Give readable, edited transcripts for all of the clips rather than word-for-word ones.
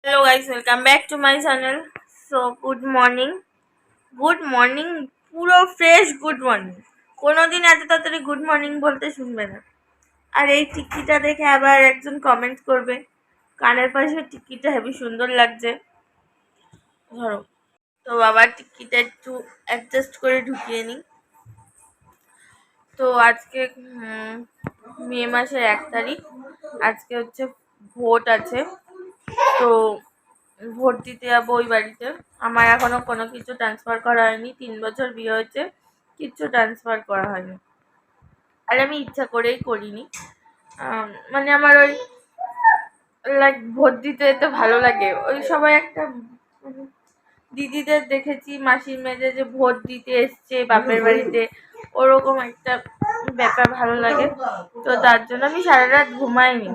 Hello guys, welcome back to my channel. So good morning, পুরো fresh good morning. কোনোদিন এত তাড়াতাড়ি good morning বলতে শুনবে না। আর এই টিকিটা দেখে আবার একজন কমেন্ট করবে, কানের পাশে টিকিটা হেবি সুন্দর লাগছে। ধরো, তো বাবার টিকিটা একটু অ্যাডজাস্ট করে ঢুকিয়ে নিই। তো আজকে মে মাসের 1 তারিখ, আজকে হচ্ছে ভোট আছে। তো ভোট দিতে যাবো ওই বাড়িতে। আমার এখনো কোনো কিছু ট্রান্সফার করা হয়নি, 3 বছর বিয়ে হয়েছে, কিচ্ছু ট্রান্সফার করা হয়নি। আর আমি ইচ্ছা করেই করিনি। মানে আমার ওই লাইক ভোট দিতে যেতে ভালো লাগে। ওই সবাই একটা দিদিদের দেখেছি মাসির মেয়েদের যে ভোট দিতে এসছে বাপের বাড়িতে, ওরকম একটা ব্যাপার ভালো লাগে। তো তার জন্য আমি সারা রাত ঘুমাইনি।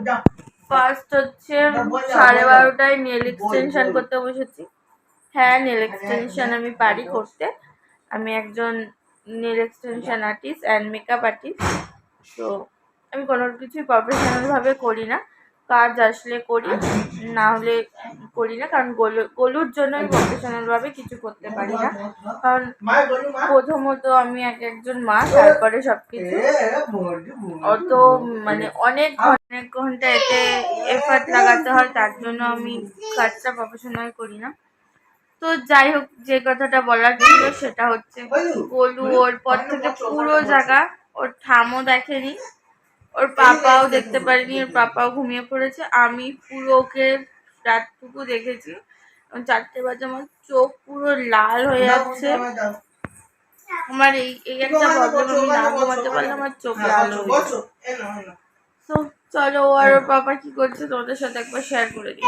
ফার্স্ট হচ্ছে 12:30টায় নেল এক্সটেনশন করতে বসেছি। হ্যাঁ, নেল এক্সটেনশন আমি পারি করতে। আমি একজন nail extension artist and makeup artist. তো আমি কোনো কিছুই প্রফেশনালভাবে করি না, কাজ আসলে করি, না হলে করি না। কারণ গলুর জন্য আমি প্রফেশনালভাবে কিছু করতে পারি না। কারণ প্রথমত আমি একজন মা, তারপরে সব কিছু অত মানে অনেক ঘন্টা এতে এফার্ট লাগাতে হয়, তার জন্য আমি কাজটা প্রফেশনাল করি না। তো যাই হোক, যে কথাটা বলার ছিল সেটা হচ্ছে গোলু ওর পর থেকে পুরো জায়গা, ওর ঠামও দেখেনি, ওর পাপাও দেখতে পারিনি, ওর পাপাও ঘুমিয়ে পড়েছে। আমি পুরো ওকে রাতটুকু দেখেছি। 4টে বাজে আমার চোখ পুরো লাল হয়ে যাচ্ছে। আমার এই একটা প্রবলেম, আমি না ঘুমাতে পারলে আমার চোখ লাল হয়ে যায়। তো চলো, ও আর ওর পাপা কি করছে তোমাদের সাথে একবার শেয়ার করে দিই।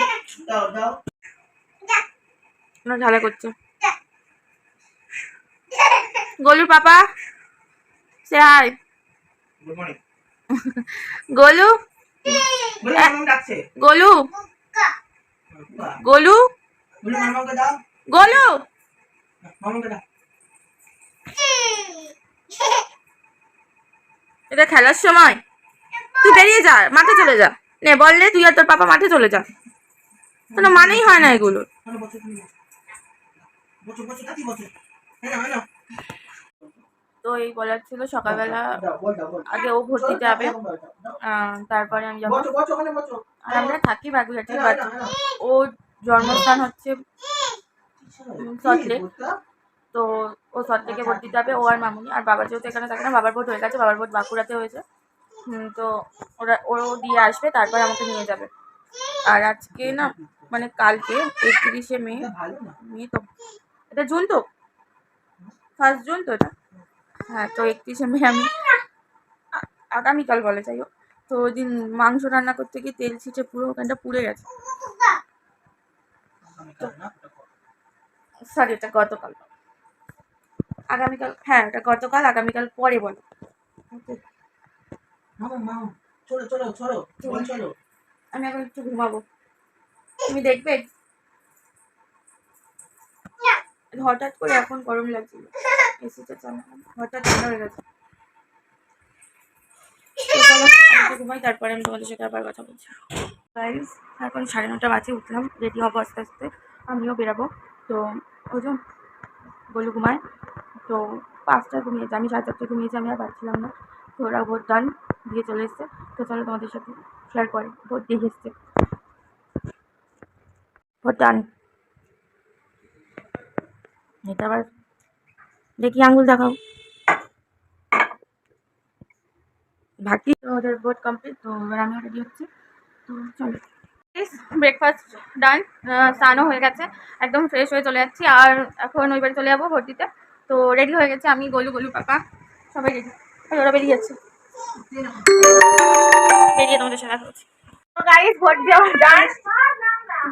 না, ঝালা করছে। গোলুর papa say hi. Good morning Golu. Golu Golu Golu এটা খেলার সময়, তুই বেরিয়ে যা, মাঠে চলে যা। নে বললে তুই আর তোর পাপা মাঠে চলে যা। কোনো মানেই হয় না এগুলো। তো এই বলার ছিল, সকালবেলা আগে ও ভর্তি যাবে, তারপরে আমি যাবো। আর আমরা থাকি বাগুইহাটি, বাট ও জন্মস্থান হচ্ছে সল্টলেক। তো ও সল্টলেকে ভোট দিতে যাবে, ও আর মামুনি। আর বাবা যেহেতু এখানে থাকে না, বাবার ভোট হয়ে গেছে, বাবার ভোট বাঁকুড়াতে হয়েছে। তো ওরা দিয়ে আসবে, তারপর আমাকে নিয়ে যাবে। আর আজকে না, মানে কালকে 31শে মে, তো এটা জুন, তো 1 জুন তো এটা। হ্যাঁ, তো 31শে মে আমি আগামীকাল বলে, যাই হোক। তো ওই দিন মাংস রান্না করতে গিয়ে তেল ছিটে পুরো ওখানটা পুড়ে গেছে। সরি, এটা গতকাল, আগামীকাল। হ্যাঁ, এটা গতকাল, আগামীকাল পরে বলো। আমি এখন একটু ঘুমাবো, তুমি দেখবে। হঠাৎ করে এখন গরম লাগছিল, এসিটা চালালাম, হঠাৎ ঠান্ডা হয়ে গেছে। ঘুমাই, তারপরে আমি তোমাদের সাথে আবার কথা বলছি। গাইস, এখন 9:30 বাজে, উঠলাম, রেডি হবো আস্তে আস্তে, আমিও বেরাবো। তো ওই যে গোলু ঘুমায়, তো 5টায় ঘুমিয়েছে, আমি 4:30টায় ঘুমিয়েছি, আমি আর পারছিলাম না। তো ওরা ভোট ডান দিয়ে চলে এসছে। তো চলো তোমাদের সাথে শেয়ার করে, ভোট দিয়ে এসছে, ভোট ডান। এটা আবার দেখি, আঙুল দেখাও। ভাগ্যি ওদের ভোট কমপ্লিট। তো এবার আমিও রেডি হচ্ছি, তো চলো। ব্রেকফাস্ট ডান, স্নানও হয়ে গেছে, একদম ফ্রেশ হয়ে চলে যাচ্ছি। আর এখন ওই বাড়ি চলে যাবো ভোট দিতে। তো রেডি হয়ে গেছে, আমি গোলু পাপা সবাই রেডি। ওরা বেরিয়ে যাচ্ছে, বেরিয়ে তোমাদের সাথে দেখা হচ্ছে। তো গাইস, ভোট দেওয়া ডান।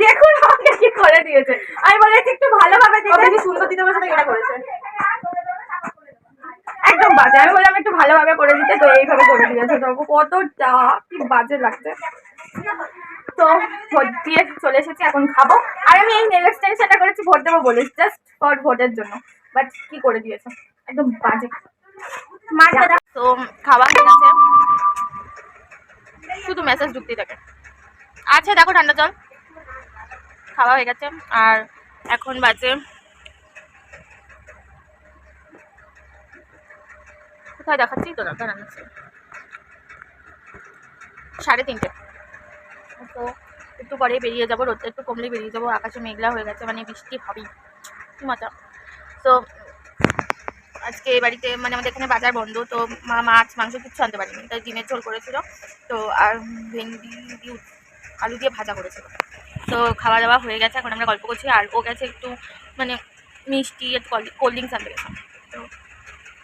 দেখুন আমাকে কি করে দিয়েছে। আমি বলেছি একটু ভালোভাবে দিতে, বেশি সুন্দর দিতে বলেছে, এটা করেছে একদম বাজে। আমি বললাম একটু ভালোভাবে করে দিতে, তো এইভাবে করে দিয়েছে। তো কতটা কি বাজে লাগছে। তো ভোট দিয়ে চলে এসেছি, এখন খাবো। আর আমি এই নেল এক্সটেনশনটা করেছি ভোট দেবো বলে, জাস্ট ফর ভোটের জন্য, বাট কি করে দিয়েছে, একদম বাজে। তো খাওয়া হয়ে গেছে, শুধু মেসেজ ঢুকতেই থাকে। আচ্ছা দেখো, ঠান্ডা জল খাওয়া হয়ে গেছে। আর এখন বাজে কোথায় দেখাচ্ছি তো না, দাঁড়ান 3:30। তো একটু পরে বেরিয়ে যাবো, রোদটা একটু কমলে বেরিয়ে যাবো। আকাশে মেঘলা হয়ে গেছে, মানে বৃষ্টি হবেই, কি মজা। তো আজকে বাড়িতে মানে আমাদের এখানে বাজার বন্ধ, তো মা মাছ মাংস কিচ্ছু আনতে পারিনি, তাই ডিমের ঝোল করেছিল, তো আর ভেন্ডি দিয়ে আলু দিয়ে ভাজা করেছিল। তো খাওয়া দাওয়া হয়ে গেছে, এখন আমরা গল্প করছি। আর ও গেছে একটু মানে মিষ্টি একটু কোল্ড ড্রিঙ্কস আনতে গেছে। তো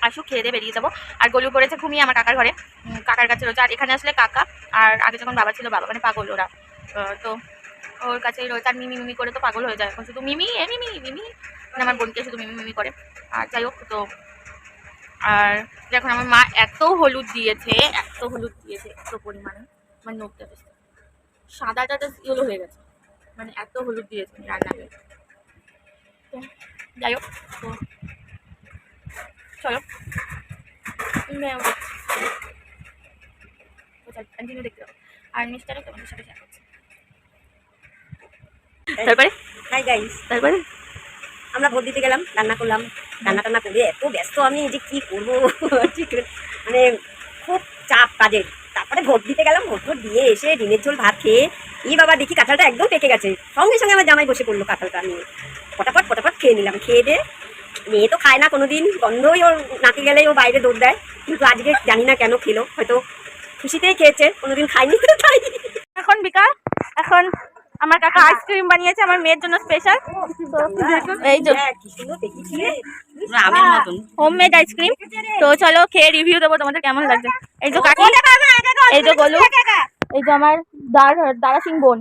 আসুক, খেয়ে দিয়ে বেরিয়ে যাবো। আর গলু পড়েছে ঘুমিয়ে আমার কাকার ঘরে, কাকার কাছে রয়েছে। আর এখানে আসলে কাকা, আর আগে যখন বাবা ছিল বাবা মানে পাগল ওরা, তো ওর কাছেই রয়েছে। আর মিমি মিমি করে তো পাগল হয়ে যায় এখন, শুধু মিমি মিমি মিমি, মানে আমার বোনকে শুধু মিমি মিমি করে। আর যাই হোক, তো আর দেখুন আমার মা এত হলুদ দিয়েছে, এত পরিমাণে, মানে নোখটা সাদাটা ইয়েলো হয়ে গেছে, মানে এত হলুদ দিয়েছে রান্নাতে। তো যাই হোক, তো চলো দেখতে পাবো। আর মিষ্টারও তোমাদের সাথে শেয়ার করছি। তারপরে আমরা ভোট দিতে গেলাম, রান্না করলাম, রান্না টান্না করে এত ব্যস্ত আমি যে কি করবো মানে খুব চাপ কাজের। তারপরে ভোট দিতে গেলাম, ভোট দিয়ে এসে ডিমের ঝোল ভাত খেয়ে বাবা দেখি কাঁঠালটা একদম পেকে গেছে। সঙ্গে সঙ্গে আমার জামাই বসে পড়লো কাঁঠালটা নিয়ে, ফটাফট খেয়ে নিলাম। খেয়ে দিয়ে মেয়ে তো খায় না কোনোদিন, গন্ধই ওর নাকি গেলেই ও বাইরে দৌড় দেয়, কিন্তু আজকে জানি না কেন খেলো, হয়তো খুশিতেই খেয়েছে, কোনোদিন খাইনি তো তাই। এখন বিকাল, এখন আমার কাকা আইসক্রিম বানিয়েছে আমার মেয়ের জন্য স্পেশাল। এই যে হোমমেড আইসক্রিম। তো চলো খেয়ে রিভিউ দেবো তোমাদের কেমন লাগছে। এই যে কাকি, এই যে গলু, এই যে আমার দাদা সিং বোন,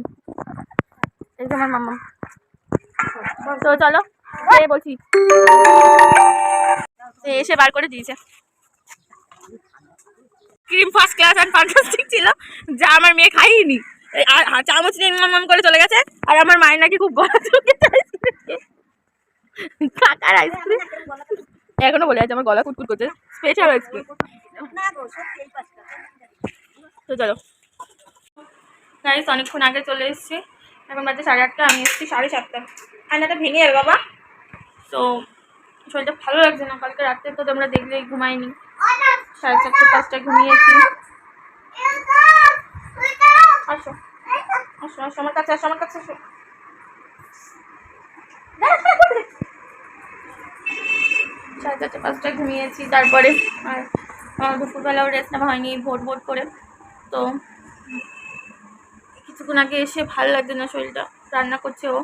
এই যে আমার মামা। তো চলো খেয়ে বলছি, এসে বার করে দিয়েছে। ক্রিম ফার্স্ট ক্লাস আর ফ্যান্টাস্টিক ছিল, যা আমার মেয়ে খাইনি। চামচ নিয়ে মাম করে চলে গেছে। আর আমার মায়ের নাকি খুব গলা চুলকেছে কাকার আইসক্রিম, এখনো বলে আছে আমার গলা কুটকুট করছে, স্পেশাল আইসক্রিম। তো চলো গাইস, অনেকক্ষণ আগে চলে এসেছি, এখন বাজে 8:30, আমি এসেছি 7:30। আয়নাটা ভেঙে যাবে বাবা। তো শরীরটা ভালো লাগছে না, কালকে রাত্রে তো তোমরা দেখলেই ঘুমাইনি, 4:30 5টায় ঘুমিয়েছি। আসো আসো আসো আমার কাছে, আসো আমার কাছে, আসো। 4:30 5টায় ঘুমিয়েছি, তারপরে আর দুপুরবেলাও রেস্ট নেওয়া হয়নি, ভোট করে। তো কিছুক্ষণ আগে এসে ভালো লাগছে না শরীরটা, রান্না করছে ও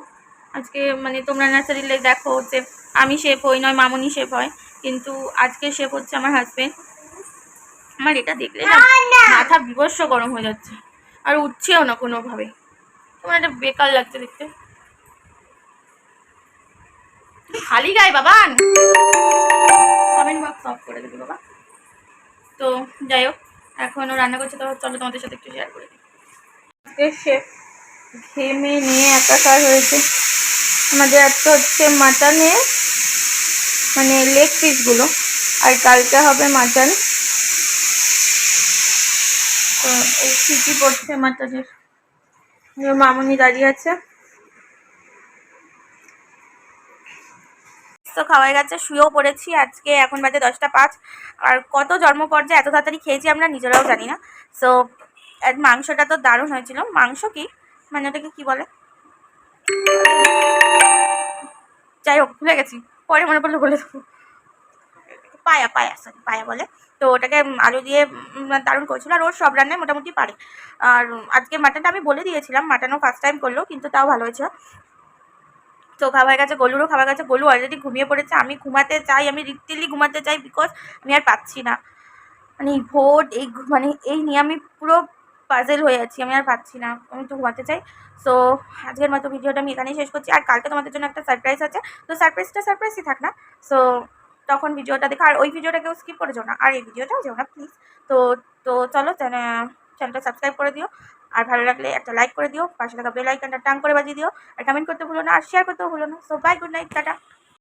আজকে, মানে তোমরা ন্যাচারালি দেখো যে আমি শেফ হই নয় মামুনি শেফ হয়, কিন্তু আজকে শেফ হচ্ছে আমার হাজবেন্ড। আমার এটা দেখলে না মাথা বিভৎস গরম হয়ে যাচ্ছে, আর উঠছেও না কোনোভাবে, তোমার এটা বেকার লাগছে দেখতে, খালি গায়ে বাবা, কমেন্ট বক্স অফ করে দেবে বাবা। তো যাই হোক, এখনও রান্না করছে, তো চলো তোমাদের সাথে একটু শেয়ার করে দিই। শেফ ঘেমে নিয়ে একাকার হয়েছে। আমাদের একটা হচ্ছে মাটনে মানে লেগ পিসগুলো, আর কালকে হবে মাটন। তো এই সিটি পড়ছে মাটনের, মামুনি দাঁড়িয়ে আছে। তো খাওয়া গেছে, শুয়েও পড়েছি আজকে, এখন বাজে 10টা 5। আর কত জন্ম পর্যায়ে এত তাড়াতাড়ি খেয়েছি আমরা নিজেরাও জানি না। সো মাংসটা তো দারুণ হয়েছিল। মাংস কি মানে ওটাকে কি বলে, যাই হোক ভুলে গেছি, পরে মনে পড়লে বলে দেবো। পায়া বলে। তো ওটাকে আলু দিয়ে দারুণ করেছিল, আর ওর সব রান্নায় মোটামুটি পারে। আর আজকে মাটনটা আমি বলে দিয়েছিলাম, মাটনও ফার্স্ট টাইম করলো, কিন্তু তাও ভালো হয়েছে। তো খাওয়া গেছে, গলুরও খাওয়া গেছে। গলু অলরেডি ঘুমিয়ে পড়েছে, আমি ঘুমাতে চাই, আমি রিটেলি ঘুমাতে চাই, বিকজ আমি আর পাচ্ছি না, মানে ভোট এই নিয়ে আমি পুরো পাজেল হয়ে আছি, আমি আর পাচ্ছি না, আমি তো ঘুমাতে চাই। সো আজকের মতো ভিডিওটা আমি এখানেই শেষ করছি। আর কালকে তোমাদের জন্য একটা সারপ্রাইজ আছে, তো সারপ্রাইজই থাক না। সো তখন ভিডিওটা দেখো, আর ওই ভিডিওটা কেউ স্কিপ করে যাও না, আর এই ভিডিওটাও যেও না প্লিজ। তো তো চলো চ্যানেলটা সাবস্ক্রাইব করে দিও, আর ভালো লাগলে একটা লাইক করে দিও, পাশে থাকা বেল আইকনটা টাং করে বাজিয়ে দিও, আর কমেন্ট করতে ভুলো না, আর শেয়ার করতেও ভুলো না। So bye, good night, tata.